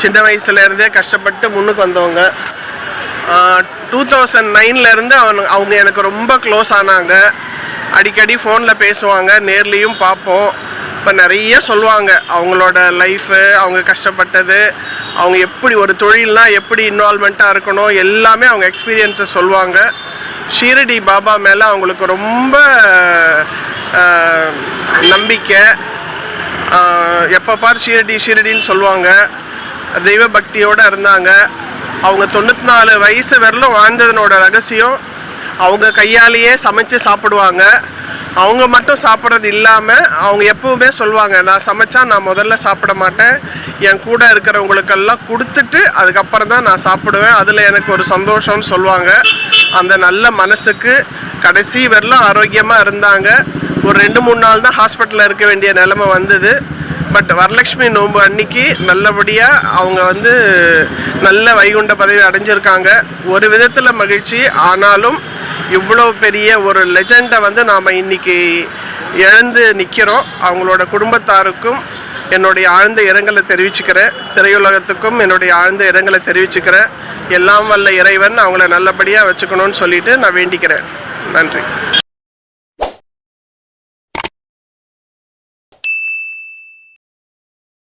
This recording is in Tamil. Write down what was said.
சின்ன வயசுலேருந்தே கஷ்டப்பட்டு முன்னுக்கு வந்தவங்க. 2009லேருந்து அவங்க எனக்கு ரொம்ப க்ளோஸ் ஆனாங்க. அடிக்கடி ஃபோனில் பேசுவாங்க, நேர்லேயும் பார்ப்போம். இப்போ நிறைய சொல்லுவாங்க அவங்களோட லைஃபு, அவங்க கஷ்டப்பட்டது, அவங்க எப்படி ஒரு தொழில்னால் எப்படி இன்வால்மெண்ட்டாக இருக்கணும், எல்லாமே அவங்க எக்ஸ்பீரியன்ஸை சொல்லுவாங்க. ஷீரடி பாபா மேலே அவங்களுக்கு ரொம்ப நம்பிக்கை. எப்போ பார் ஷீரடின்னு சொல்லுவாங்க. தெய்வ பக்தியோடு இருந்தாங்க. அவங்க 94 வயசு வரலும் வாழ்ந்ததனோட ரகசியம் அவங்க கையாலேயே சமைச்சு சாப்பிடுவாங்க. அவங்க மட்டும் சாப்பிட்றது இல்லாமல் அவங்க எப்பவுமே சொல்லுவாங்க, நான் சமைச்சா நான் முதல்ல சாப்பிட மாட்டேன், என் கூட இருக்கிறவங்களுக்கெல்லாம் கொடுத்துட்டு அதுக்கப்புறம் தான் நான் சாப்பிடுவேன், அதில் எனக்கு ஒரு சந்தோஷம்னு சொல்லுவாங்க. அந்த நல்ல மனசுக்கு கடைசி வரலும் ஆரோக்கியமாக இருந்தாங்க. ஒரு 2-3 நாள் தான் ஹாஸ்பிட்டலில் இருக்க வேண்டிய நிலைமை வந்தது. பட் வரலட்சுமி நோன்பு அன்னைக்கு நல்லபடியாக அவங்க நல்ல வைகுண்ட பதவி அடைஞ்சிருக்காங்க. ஒரு விதத்தில் மகிழ்ச்சி. ஆனாலும் இவ்வளோ பெரிய ஒரு லெஜெண்டை நாம் இன்றைக்கி இழந்து நிற்கிறோம். அவங்களோட குடும்பத்தாருக்கும் என்னுடைய ஆழ்ந்த இரங்கலை தெரிவிச்சுக்கிறேன். திரையுலகத்துக்கும் என்னுடைய ஆழ்ந்த இரங்கலை தெரிவிச்சுக்கிறேன். எல்லாம் வல்ல இறைவன் அவங்கள நல்லபடியாக வச்சுக்கணும்னு சொல்லிட்டு நான் வேண்டிக்கிறேன். நன்றி.